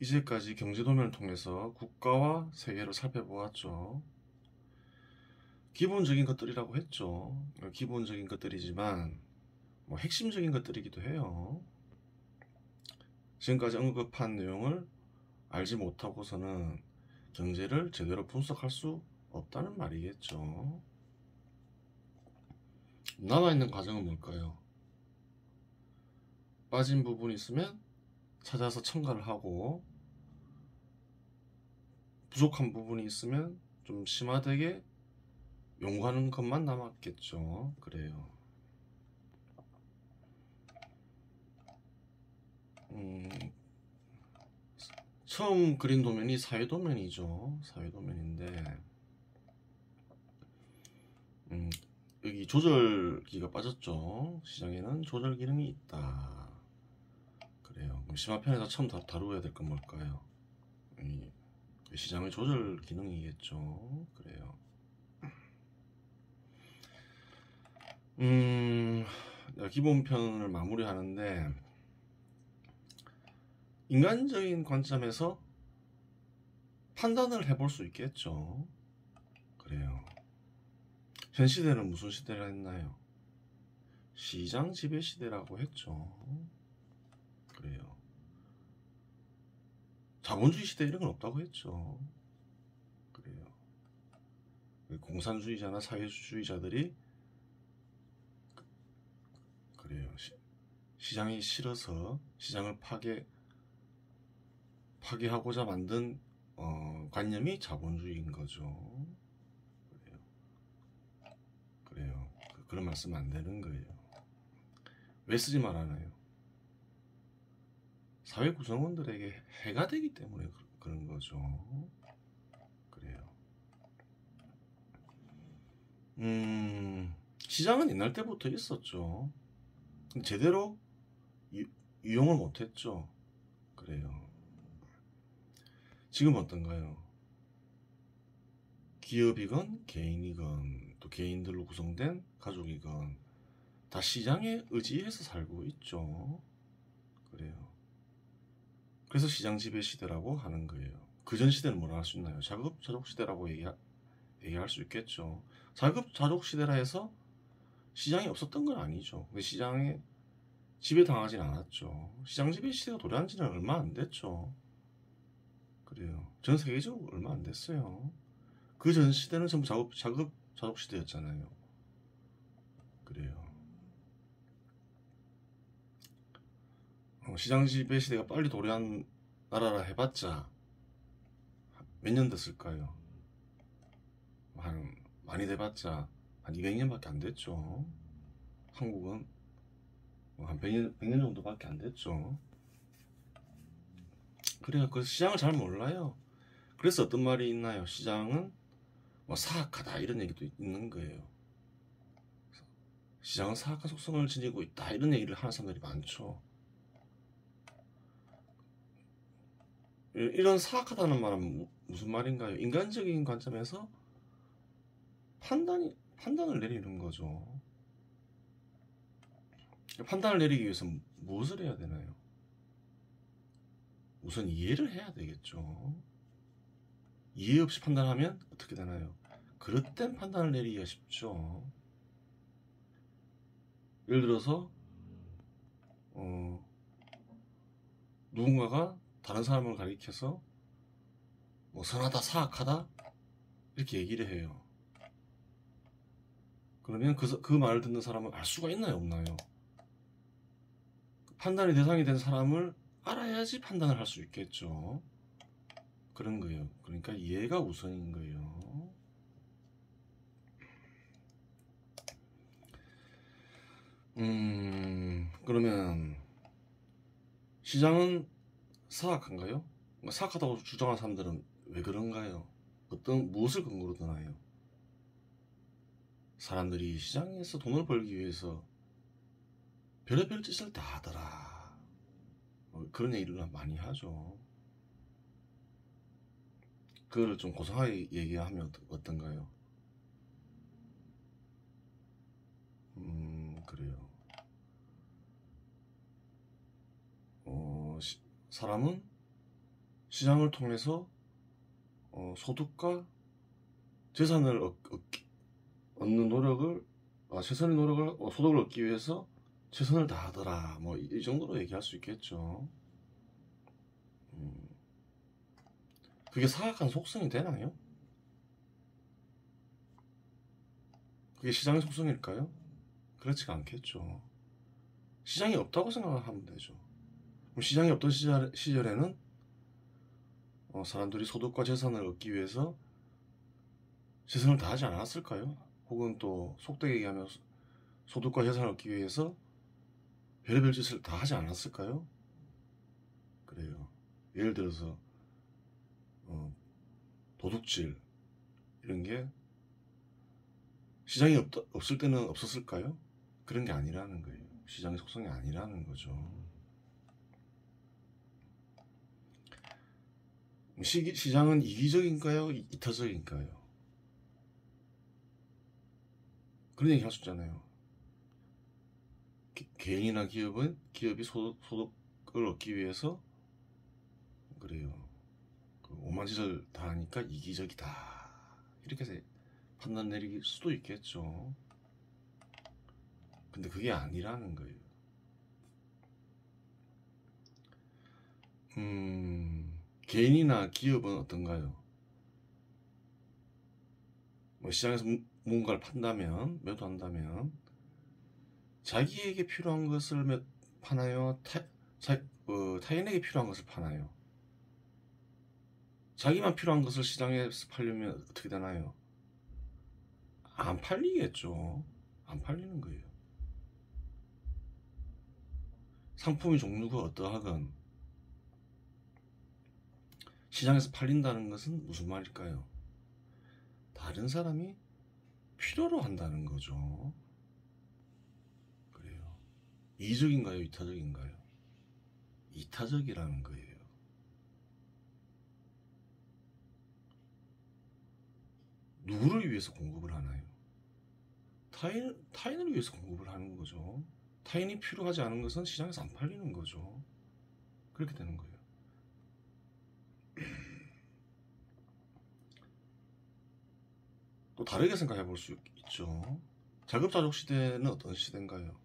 이제까지 경제도면을 통해서 국가와 세계를 살펴보았죠. 기본적인 것들이라고 했죠. 기본적인 것들이지만 뭐 핵심적인 것들이기도 해요. 지금까지 언급한 내용을 알지 못하고서는 경제를 제대로 분석할 수 없다는 말이겠죠. 남아있는 과정은 뭘까요? 빠진 부분이 있으면 찾아서 첨가를 하고, 부족한 부분이 있으면 좀 심화되게 연구하는 것만 남았겠죠. 그래요. 처음 그린 도면이 사회도면이죠. 사회도면인데 여기 조절기가 빠졌죠. 시장에는 조절 기능이 있다. 그래요. 그럼 심화편에서 처음 다루어야 될 건 뭘까요? 시장의 조절 기능이겠죠. 그래요. 기본편을 마무리하는데, 인간적인 관점에서 판단을 해볼 수 있겠죠. 그래요. 현 시대는 무슨 시대라 했나요? 시장 지배 시대라고 했죠. 그래요. 자본주의 시대 이런 건 없다고 했죠. 그래요. 공산주의자나 사회주의자들이 그래요. 시장이 싫어서 시장을 파괴하고자 만든 관념이 자본주의인 거죠. 그래요. 그래요. 그런 말씀 안 되는 거예요. 왜 쓰지 말아나요? 사회 구성원들에게 해가 되기 때문에 그런 거죠. 그래요. 시장은 옛날 때부터 있었죠. 제대로 이용을 못했죠. 그래요. 지금 어떤가요? 기업이건 개인이건 또 개인들로 구성된 가족이건 다 시장에 의지해서 살고 있죠. 그래요. 그래서 시장 지배 시대라고 하는 거예요. 그전 시대는 뭐라 할 수 있나요? 자급자족 시대라고 얘기할 수 있겠죠. 자급자족 시대라 해서 시장이 없었던 건 아니죠. 근데 시장에 지배당하진 않았죠. 시장 지배 시대가 도래한 지는 얼마 안 됐죠. 그래요. 전 세계적으로 얼마 안 됐어요. 그 전 시대는 전부 자급 시대였잖아요. 그래요. 시장 지배 시대가 빨리 도래한 나라라 해봤자 몇 년 됐을까요? 많이 돼봤자 한 200년밖에 안 됐죠. 한국은 한 100년 정도밖에 안 됐죠. 그래요. 그 시장을 잘 몰라요. 그래서 어떤 말이 있나요? 시장은 뭐 사악하다 이런 얘기도 있는 거예요. 시장은 사악한 속성을 지니고 있다 이런 얘기를 하는 사람들이 많죠. 이런 사악하다는 말은 무슨 말인가요? 인간적인 관점에서 판단을 내리는 거죠. 판단을 내리기 위해서 무엇을 해야 되나요? 우선 이해를 해야 되겠죠. 이해 없이 판단하면 어떻게 되나요? 그릇된 판단을 내리기가 쉽죠. 예를 들어서 누군가가 다른 사람을 가리켜서 뭐 선하다, 사악하다 이렇게 얘기를 해요. 그러면 그 말을 듣는 사람은 알 수가 있나요, 없나요? 판단의 대상이 된 사람을 알아야지 판단을 할 수 있겠죠. 그런 거예요. 그러니까 이해가 우선인 거예요. 그러면 시장은 사악한가요? 사악하다고 주장하는 사람들은 왜 그런가요? 무엇을 근거로 드나요? 사람들이 시장에서 돈을 벌기 위해서 별의별 짓을 다 하더라. 그런 얘기를 많이 하죠. 그거를 좀 고상하게 얘기하면 어떤가요? 그래요. 사람은 시장을 통해서 소득과 재산을 얻는 노력을 최선의 노력을 소득을 얻기 위해서 최선을 다하더라. 뭐 이 정도로 얘기할 수 있겠죠. 그게 사악한 속성이 되나요? 그게 시장의 속성일까요? 그렇지가 않겠죠. 시장이 없다고 생각하면 되죠. 그럼 시장이 없던 시절에는 사람들이 소득과 재산을 얻기 위해서 최선을 다하지 않았을까요? 혹은 또 속되게 얘기하면 소득과 재산을 얻기 위해서 별의별 짓을 다 하지 않았을까요? 그래요. 예를 들어서 도둑질 이런 게 시장이 없을 때는 없었을까요? 그런 게 아니라는 거예요. 시장의 속성이 아니라는 거죠. 시장은 이기적인가요? 이타적인가요? 그런 얘기 할 수 있잖아요. 개인이나 기업이 소득을 얻기 위해서 그래요. 오만 짓을 다 하니까 이기적이다. 이렇게 해서 판단 내릴 수도 있겠죠. 근데 그게 아니라는 거예요. 개인이나 기업은 어떤가요? 뭐 시장에서 뭔가를 판다면, 매도한다면 자기에게 필요한 것을 파나요? 타인에게 필요한 것을 파나요? 자기만 필요한 것을 시장에서 팔려면 어떻게 되나요? 안 팔리겠죠. 안 팔리는 거예요. 상품의 종류가 어떠하건 시장에서 팔린다는 것은 무슨 말일까요? 다른 사람이 필요로 한다는 거죠. 그래요. 이기적인가요? 이타적인가요? 이타적이라는 거예요. 누구를 위해서 공급을 하나요? 타인을 위해서 공급을 하는 거죠. 타인이 필요하지 않은 것은 시장에서 안 팔리는 거죠. 그렇게 되는 거예요. 또 다르게 생각해 볼 수 있죠. 자급자족 시대는 어떤 시대인가요?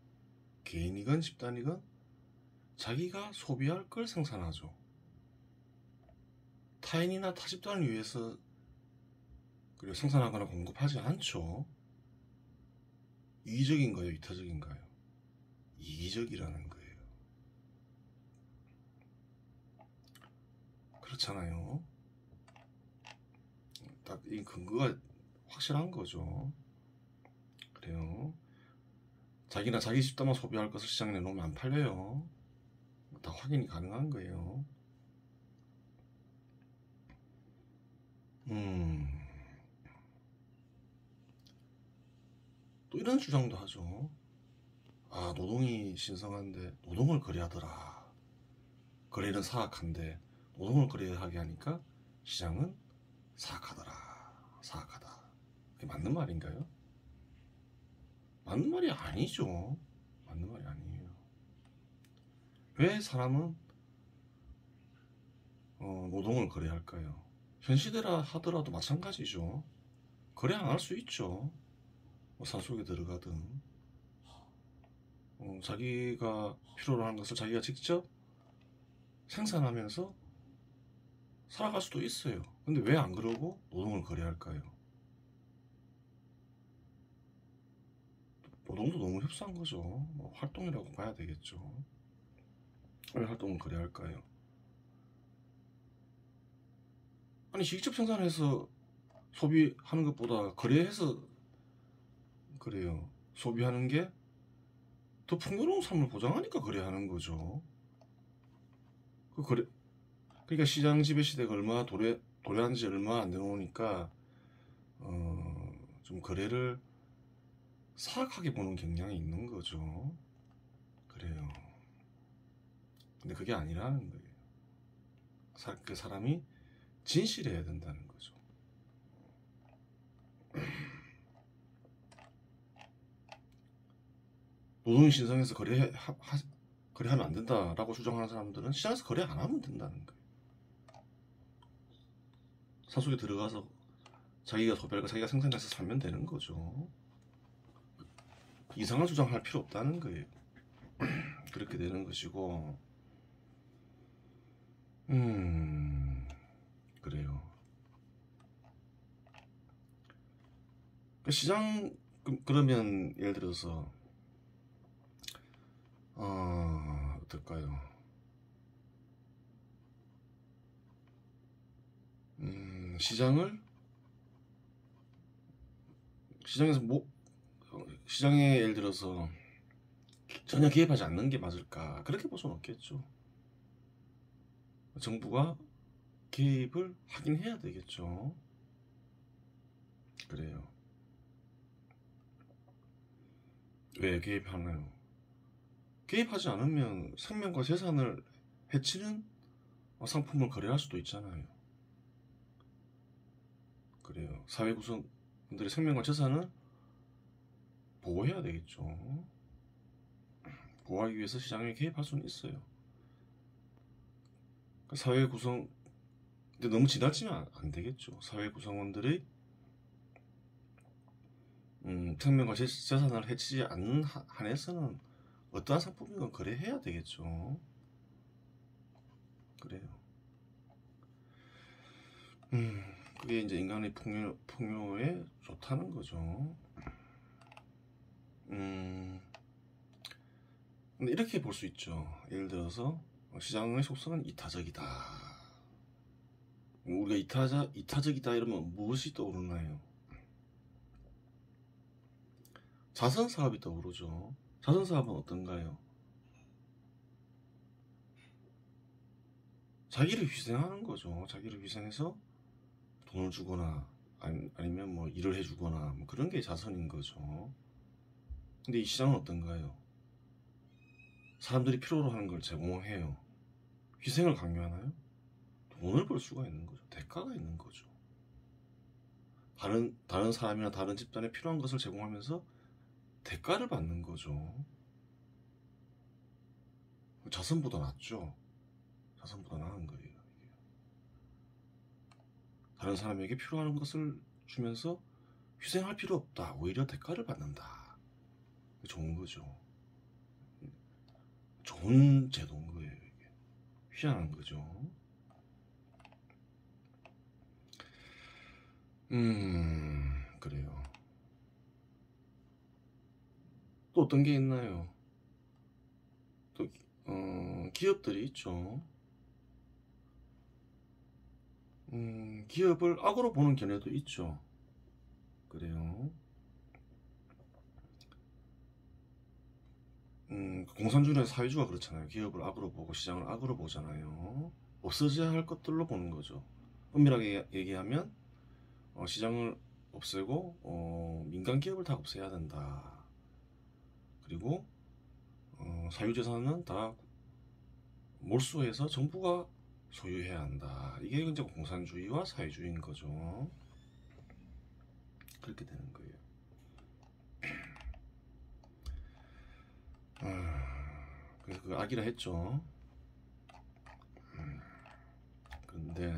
개인이건 집단이건 자기가 소비할 걸 생산하죠. 타인이나 타 집단을 위해서 그리고 생산하거나 공급하지 않죠. 이기적인가요? 이타적인가요? 이기적이라는 거예요. 그렇잖아요. 딱 이 근거가 확실한 거죠. 그래요. 자기나 자기 집단만 소비할 것을 시장에 내놓으면 안 팔려요. 다 확인이 가능한 거예요. 또 이런 주장도 하죠. 아, 노동이 신성한데 노동을 거래하더라. 거래는 사악한데 노동을 거래하게 하니까 시장은 사악하더라. 사악하다. 그게 맞는 말인가요? 맞는 말이 아니죠. 맞는 말이 아니에요. 왜 사람은 노동을 거래할까요? 현 시대라 하더라도 마찬가지죠. 거래 안 할 수 있죠. 뭐 산속에 들어가든 자기가 필요로 하는 것을 자기가 직접 생산하면서 살아갈 수도 있어요. 근데 왜 안 그러고 노동을 거래할까요? 노동도 너무 협소한 거죠. 뭐 활동이라고 봐야 되겠죠. 왜 활동을 거래할까요? 아니 직접 생산해서 소비하는 것보다 거래해서 그래요. 소비하는 게 더 풍요로운 삶을 보장하니까 거래하는 거죠. 그러니까 시장 지배 시대가 얼마 도래한 지 얼마 안 되놓으니까 좀 거래를 사악하게 보는 경향이 있는 거죠. 그래요. 근데 그게 아니라는 거예요. 그 사람이 진실해야 된다는 거죠. 노동이 신성해서 거래하면 안 된다라고 주장하는 사람들은 시장에서 거래 안 하면 된다는 거예요. 산속에 들어가서 자기가 소비할 거 자기가 생산해서 살면 되는 거죠. 이상한 주장할 필요 없다는 거예요. 그렇게 되는 것이고, 그래요. 시장, 그러면 예를 들어서 어떨까요? 시장에서 시장에 예를 들어서 전혀 개입하지 않는 게 맞을까? 그렇게 볼 수는 없겠죠. 정부가 개입을 하긴 해야 되겠죠. 그래요. 왜 개입하나요? 개입하지 않으면 생명과 재산을 해치는 상품을 거래할 수도 있잖아요. 그래요. 사회 구성원들의 생명과 재산을 보호해야 되겠죠. 보호하기 위해서 시장에 개입할 수는 있어요. 사회 구성, 근데 너무 지나치면 안 되겠죠. 사회 구성원들의 생명과 재산을 해치지 않는 한에서는 어떠한 상품이건 거래해야 되겠죠. 그래요. 그게 이제 인간의 풍요에 좋다는 거죠. 근데 이렇게 볼 수 있죠. 예를 들어서 시장의 속성은 이타적이다. 우리가 이타적이다 이러면 무엇이 떠오르나요? 자선사업이 떠오르죠. 자선사업은 어떤가요? 자기를 희생하는 거죠. 자기를 희생해서 돈을 주거나 아니면 뭐 일을 해주거나 뭐 그런 게 자선인 거죠. 근데 이 시장은 어떤가요? 사람들이 필요로 하는 걸 제공해요. 희생을 강요하나요? 돈을 벌 수가 있는 거죠. 대가가 있는 거죠. 다른 사람이나 다른 집단에 필요한 것을 제공하면서 대가를 받는 거죠. 자선보다 낫죠. 자선보다 나은 거예요. 다른 사람에게 필요한 것을 주면서 희생할 필요 없다. 오히려 대가를 받는다. 좋은 거죠. 좋은 제도인 거예요. 이게. 희한한 거죠. 그래요. 또 어떤 게 있나요? 또 기업들이 있죠. 기업을 악으로 보는 견해도 있죠. 그래요. 공산주의나 사회주의가 그렇잖아요. 기업을 악으로 보고 시장을 악으로 보잖아요. 없어져야 할 것들로 보는 거죠. 엄밀하게 얘기하면 시장을 없애고 민간 기업을 다 없애야 된다. 그리고 사유재산은 다 몰수해서 정부가 소유해야 한다. 이게 이제 공산주의와 사회주의인 거죠. 그렇게 되는 거예요. 그래서 그 악이라 했죠. 근데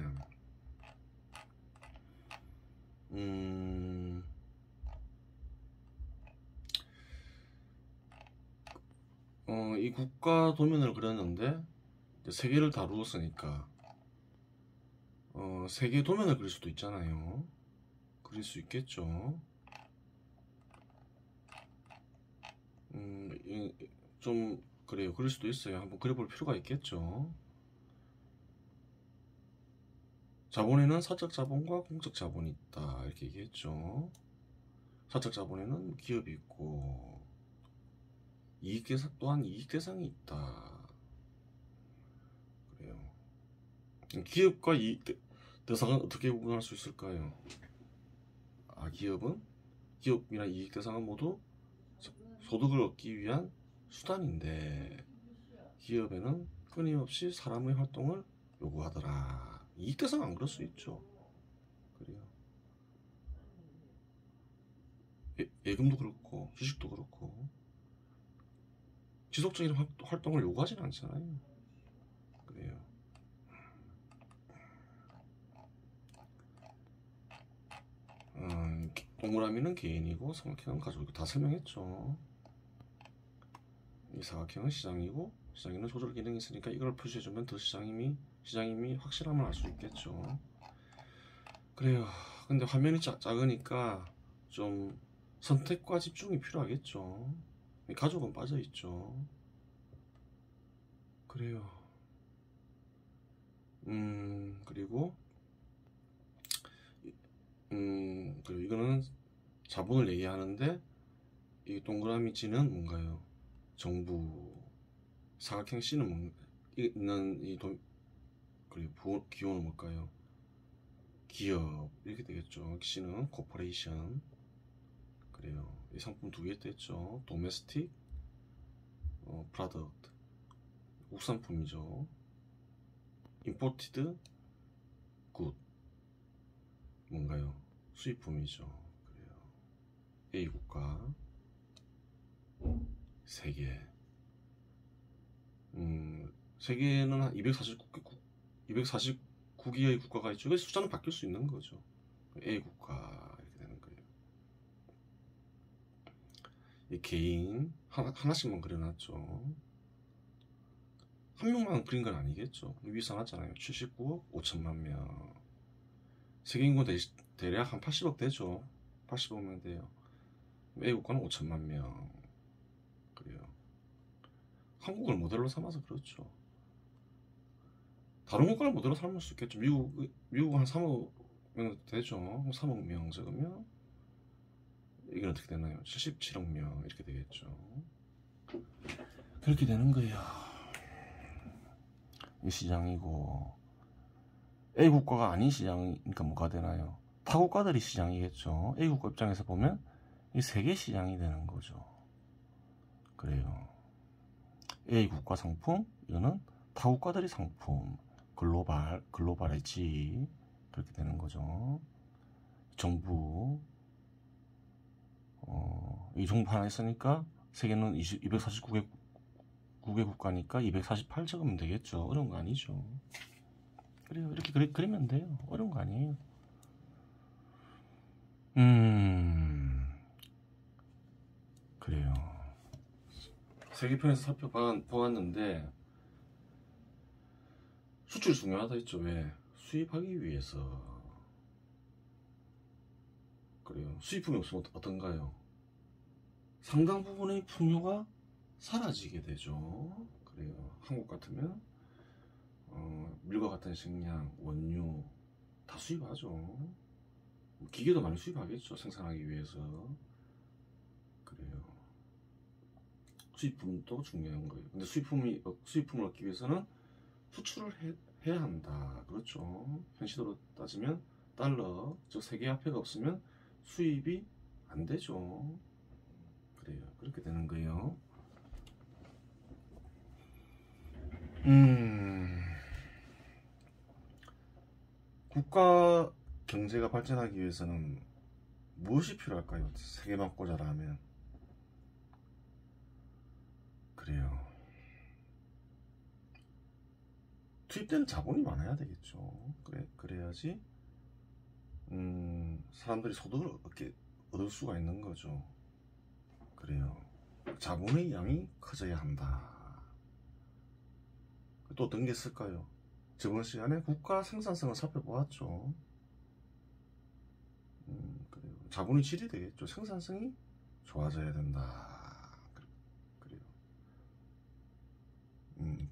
이 국가 도면을 그렸는데 세계를 다루었으니까 세계 도면을 그릴 수도 있잖아요. 그릴 수 있겠죠. 좀 그래요. 그릴 수도 있어요. 한번 그려볼 필요가 있겠죠. 자본에는 사적 자본과 공적 자본이 있다. 이렇게 얘기했죠. 사적 자본에는 기업이 있고 또한 이익 대상이 있다. 그래요. 기업과 이익 대상은 어떻게 구분할 수 있을까요? 기업이나 이익 대상은 모두 소득을 얻기 위한 수단인데 기업에는 끊임없이 사람의 활동을 요구하더라. 이익 대상은 안 그럴 수 있죠. 그래요. 예금도 그렇고 주식도 그렇고 지속적인 활동을 요구하진 않잖아요. 그래요. 동그라미는 개인이고 삼각형은 가족이고 다 설명했죠. 이 사각형은 시장이고 시장에는 조절 기능이 있으니까 이걸 표시해주면 더 시장임이 확실함을 알 수 있겠죠. 그래요. 근데 화면이 작으니까 좀 선택과 집중이 필요하겠죠. 가족은 빠져있죠. 그래요. 그리고 그리고 이거는 자본을 얘기하는데 이 동그라미 G는 뭔가요? 정부. 사각형 C는 있는 그리고 기호는 뭘까요? 기업 이렇게 되겠죠. C는 코퍼레이션. 그래요. 이 상품 두 개 됐죠. 도메스틱 프로덕트 국산품이죠. 임포티드 굿 뭔가요? 수입품이죠. 그래요. A 국가 세계. 세계는 한 249개의 국가가 있죠. 그래서 숫자는 바뀔 수 있는 거죠. A 국가 이렇게 되는 거예요. 이 개인 하나씩만 그려놨죠. 한 명만 그린 건 아니겠죠. 위에 써놨잖아요. 79억 5천만 명. 세계 인구 대략 한 80억 되죠. 80억명 돼요. A 국가는 5천만 명. 그래요. 한국을 모델로 삼아서 그렇죠. 다른 국가를 모델로 삼을 수 있겠죠. 미국 한 3억 명 되죠. 3억 명 적으면 이건 어떻게 되나요? 77억 명 이렇게 되겠죠. 그렇게 되는 거예요. 이 시장이고 A 국가가 아닌 시장이니까 뭐가 되나요? 타 국가들이 시장이겠죠. A 국가 입장에서 보면 이 세계 시장이 되는 거죠. 그래요. A 국가 상품, 이거는 타 국가들이 상품, 글로벌이지 그렇게 되는 거죠. 정부, 이 정부 하나 있으니까 세계는 249개 국가니까 248 적으면 되겠죠. 어려운 거 아니죠. 그래요. 이렇게 그리면 돼요. 어려운 거 아니에요. 그래요. 세계편에서 살펴보았는데 수출이 중요하다 했죠. 왜? 수입하기 위해서. 그래요. 수입품이 없으면 어떤가요? 상당 부분의 풍요가 사라지게 되죠. 그래요. 한국 같으면 밀과 같은 식량, 원유 다 수입하죠. 기계도 많이 수입하겠죠. 생산하기 위해서. 그래요. 수입품도 중요한 거예요. 근데 수입품을 얻기 위해서는 수출을 해야 한다. 그렇죠. 현실로 따지면 달러, 즉 세계화폐가 없으면 수입이 안 되죠. 그래요. 그렇게 되는 거예요. 국가 경제가 발전하기 위해서는 무엇이 필요할까요? 세계만 꽂아라 하면. 그래요. 투입되는 자본이 많아야 되겠죠. 그래야지 사람들이 소득을 얻을 수가 있는 거죠. 그래요. 자본의 양이 커져야 한다. 또 어떤 게 있을까요? 저번 시간에 국가 생산성을 살펴보았죠. 그래요. 자본의 질이 되겠죠. 생산성이 좋아져야 된다. 그래요.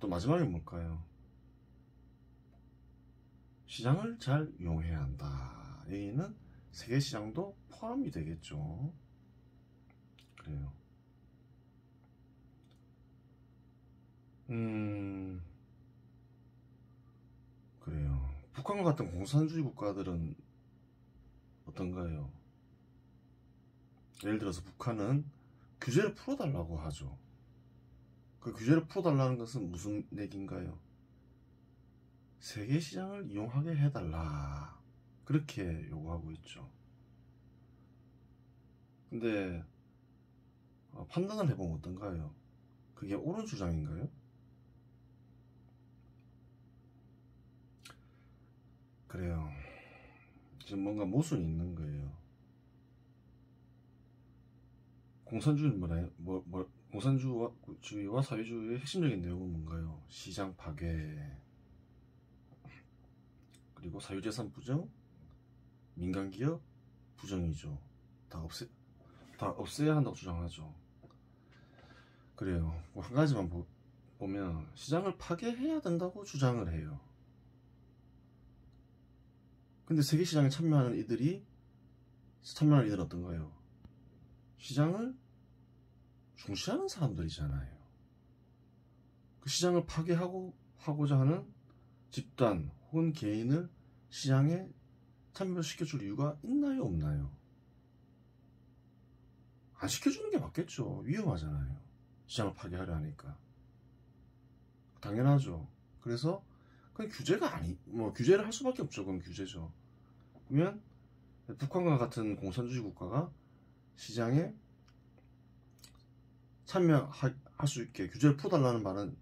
또 마지막에 뭘까요? 시장을 잘 이용해야 한다. 여기는 세계시장도 포함이 되겠죠. 그래요. 그래요. 북한과 같은 공산주의 국가들은 어떤가요? 예를 들어서 북한은 규제를 풀어달라고 하죠. 그 규제를 풀어달라는 것은 무슨 얘기인가요? 세계시장을 이용하게 해달라. 그렇게 요구하고 있죠. 근데 판단을 해보면 어떤가요? 그게 옳은 주장인가요? 그래요. 지금 뭔가 모순이 있는 거예요. 공산주의는 공산주의와 사회주의의 핵심적인 내용은 뭔가요? 시장 파괴, 그리고 사유재산 부정, 민간기업 부정이죠. 다 없애야 한다고 주장하죠. 그래요. 뭐 한 가지만 보면 시장을 파괴해야 된다고 주장을 해요. 근데 세계시장에 참여하는 이들은 어떤가요? 시장을 중시하는 사람들이잖아요. 그 시장을 파괴하고자 하는 집단 혹은 개인을 시장에 참여시켜줄 이유가 있나요, 없나요? 안 시켜주는 게 맞겠죠. 위험하잖아요. 시장을 파괴하려 하니까. 당연하죠. 그래서 그건 규제를 할 수밖에 없죠. 그건 규제죠. 그러면 북한과 같은 공산주의 국가가 시장에 참여할 수 있게 규제를 풀어달라는 말은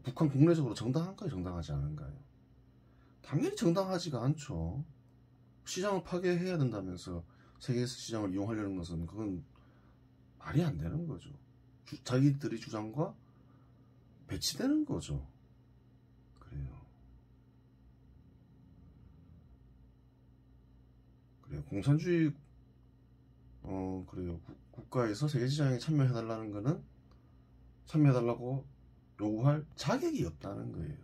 북한 국내적으로 정당한가요, 정당하지 않은가요? 당연히 정당하지가 않죠. 시장을 파괴해야 된다면서 세계 시장을 이용하려는 것은 그건 말이 안 되는 거죠. 자기들의 주장과 배치되는 거죠. 그래요. 공산주의 그래요. 국가에서 세계시장에 참여해달라는 거는 참여해달라고 요구할 자격이 없다는 거예요.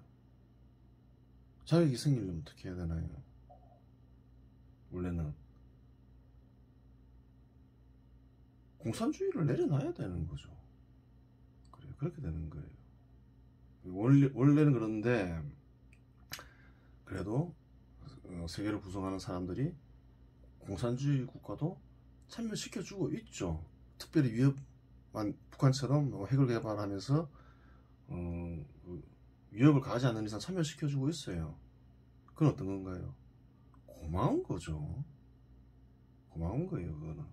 자격이 생기려면 어떻게 해야 되나요? 원래는 공산주의를 내려놔야 되는 거죠. 그래요. 그렇게 되는 거예요. 원래는 그런데 그래도 세계를 구성하는 사람들이 공산주의 국가도 참여시켜주고 있죠. 특별히 위협한 북한처럼 핵을 개발하면서 위협을 가하지 않는 이상 참여시켜주고 있어요. 그건 어떤 건가요? 고마운 거죠. 고마운 거예요, 그거는.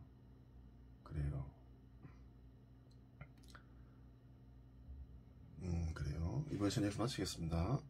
그래요. 그래요. 이번 시간 여기서 마치겠습니다.